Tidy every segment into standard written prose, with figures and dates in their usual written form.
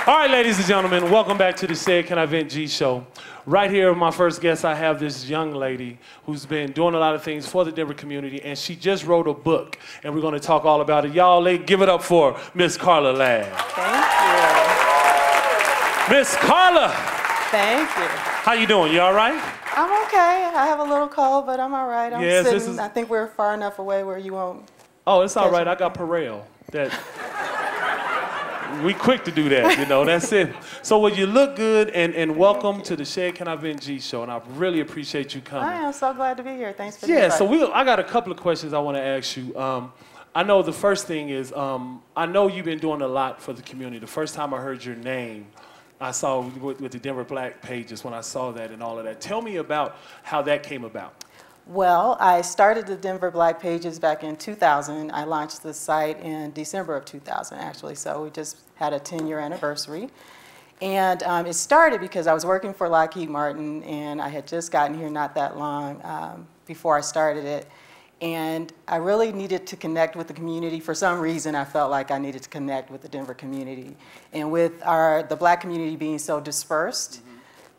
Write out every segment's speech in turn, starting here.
All right, ladies and gentlemen, welcome back to the Say It Can I Vent G show. Right here, my first guest, I have this young lady who's been doing a lot of things for the Denver community, and she just wrote a book, and we're going to talk all about it. Y'all, give it up for Miss Carla Ladd. Thank you. Miss Carla. Thank you. How you doing? You all right? I'm okay. I have a little cold, but I'm all right. I'm Yes, sitting. I think we're far enough away where you won't. Oh, it's all right. I got Parel. We quick to do that, you know, that's it. So, well, you look good, and welcome to the Say It Can I Vent G show, and I really appreciate you coming. I am so glad to be here. Thanks for the invite. So I got a couple of questions I want to ask you. I know the first thing is, I know you've been doing a lot for the community. The first time I heard your name, I saw with the Denver Black pages when I saw that and all of that. Tell me about how that came about. Well, I started the Denver Black Pages back in 2000. I launched the site in December of 2000, actually, so we just had a 10-year anniversary. And it started because I was working for Lockheed Martin, and I had just gotten here not that long before I started it. And I really needed to connect with the community. For some reason, I felt like I needed to connect with the Denver community. And with the Black community being so dispersed,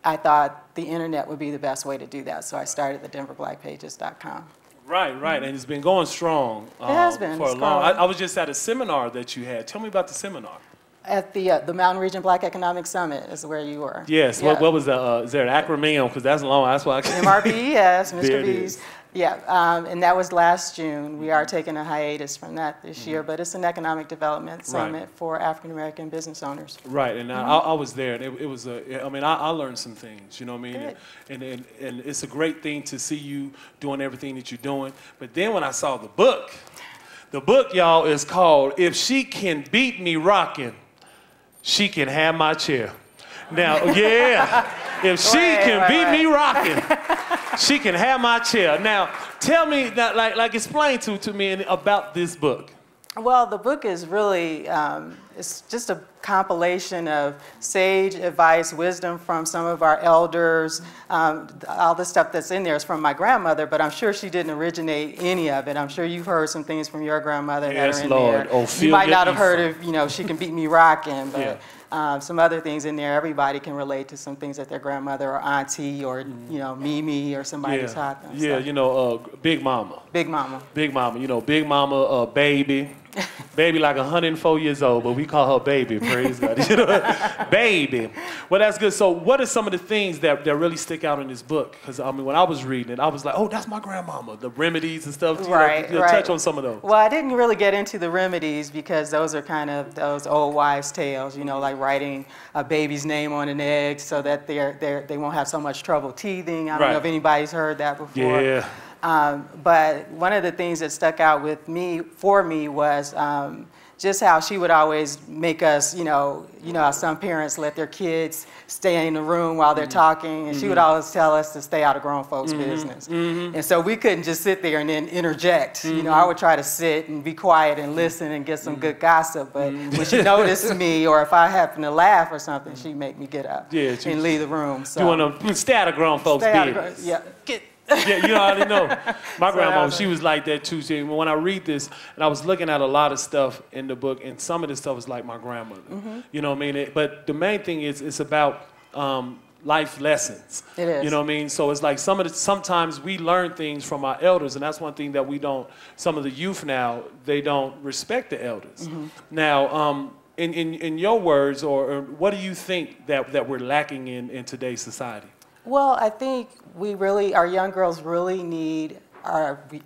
I thought the internet would be the best way to do that, so I started the DenverBlackPages.com. Right, and it's been going strong. It has been for a long. I was just at a seminar that you had. Tell me about the seminar. At the Mountain Region Black Economic Summit is where you were. Yes. Yeah. What was the? Is there an acronym? Because that's long. That's why I can't. MRBES, Mr. B's. Yeah, and that was last June. We are taking a hiatus from that this year, but it's an economic development summit for African American business owners. Right, and I was there, and it was I mean, I learned some things, you know what I mean? And it's a great thing to see you doing everything that you're doing. But then when I saw the book, y'all, is called "If She Can Beat Me Rockin', She Can Have My Chair." Now, if she can beat me rocking, she can have my chair. Now, tell me, like explain to me about this book. Well, the book is really, it's just a compilation of sage advice, wisdom from some of our elders. All the stuff that's in there is from my grandmother, but I'm sure she didn't originate any of it. I'm sure you've heard some things from your grandmother that are in there. Oh, you might not have heard of, you know, She Can Beat Me Rockin', but some other things in there. Everybody can relate to some things that their grandmother or auntie or, you know, Mimi or somebody taught them. Yeah, you know, Big Mama. Big Mama. Big Mama, you know, Big Mama, baby. Baby like 104 years old, but we call her baby, praise God. You know? Baby. Well, that's good. So what are some of the things that really stick out in this book? Because, I mean, when I was reading it, I was like, oh, that's my grandmama. The remedies and stuff. Right. Touch on some of those. Well, I didn't really get into the remedies because those are kind of those old wives' tales, you know, like writing a baby's name on an egg so that they won't have so much trouble teething. I don't know if anybody's heard that before. Yeah. But one of the things that stuck out for me was just how she would always make us, you know how some parents let their kids stay in the room while they're talking, and she would always tell us to stay out of grown folks' business. And so we couldn't just sit there and then interject. You know, I would try to sit and be quiet and listen and get some good gossip, but when she noticed me or if I happened to laugh or something, she'd make me get up and leave the room. So, you want to stay out of grown folks' business. Yeah, you already know. My grandma, she was like that too. When I read this, and I was looking at a lot of stuff in the book, and some of the stuff is like my grandmother. You know what I mean? But the main thing is it's about life lessons. It is. You know what I mean? So it's like sometimes we learn things from our elders, and that's one thing that we don't, some of the youth now, they don't respect the elders. Now, in your words, or what do you think that we're lacking in today's society? Well, I think our young girls really need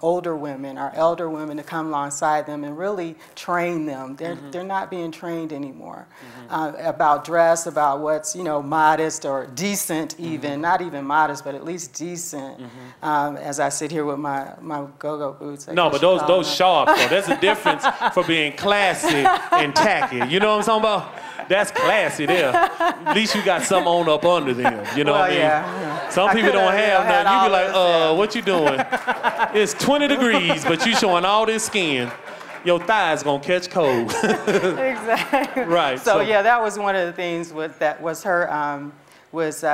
older women, our elder women to come alongside them and really train them. They're not being trained anymore about dress, about what's, you know, modest or decent even, not even modest, but at least decent. As I sit here with my go-go boots. No, but those sharp though. There's a difference for being classy and tacky. You know what I'm talking about? That's classy there. At least you got something on up under them. You know what I mean? Yeah. Some people don't have nothing. You be like, what you doing? It's 20 degrees, but you showing all this skin. Your thighs gonna catch cold. Exactly. Right. So yeah, that was one of the things that was her,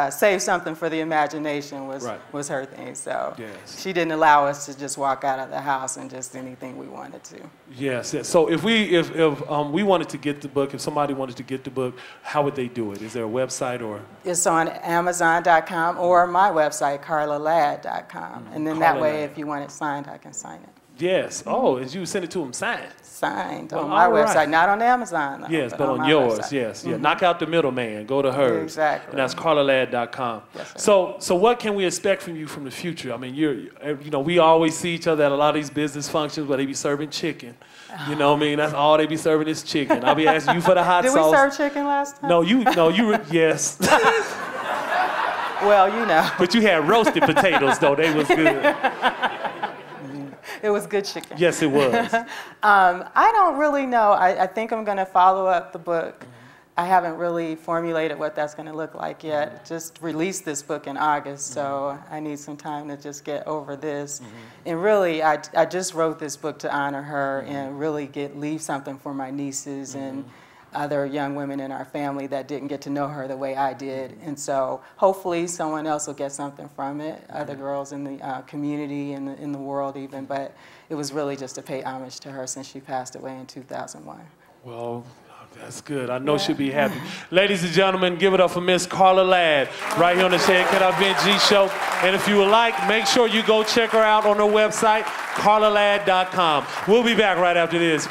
save something for the imagination was her thing. So she didn't allow us to just walk out of the house and just anything we wanted to. Yes. So if we wanted to get the book, if somebody wanted to get the book, how would they do it? Is there a website or? It's on Amazon.com or my website, carlaladd.com. And then that way, if you want it signed, I can sign it. Yes. Oh, as you send it to them signed. Signed on my website, not on Amazon. Though, yes, but on yours. Website. Yes. Yeah. Knock out the middleman. Go to hers. Exactly. And that's carlaladd.com. Yes, sir. So what can we expect from you from the future? I mean, we always see each other at a lot of these business functions where they be serving chicken. You know what I mean? That's all they be serving is chicken. I'll be asking you for the hot sauce. Did we serve chicken last time? Yes. Well, you know. But you had roasted potatoes, though. They was good. It was good chicken. Yes, it was. I don't really know. I think I'm going to follow up the book. I haven't really formulated what that's going to look like yet. Just released this book in August, so I need some time to just get over this. And really, I just wrote this book to honor her and really leave something for my nieces and other young women in our family that didn't get to know her the way I did. And so hopefully someone else will get something from it, other girls in the community and in the world even. But it was really just to pay homage to her since she passed away in 2001. Well, that's good. I know she'll be happy. Ladies and gentlemen, give it up for Miss Carla Ladd right here on the Shed Can I Vent G Show. And if you would like, make sure you go check her out on her website, carlaladd.com. We'll be back right after this.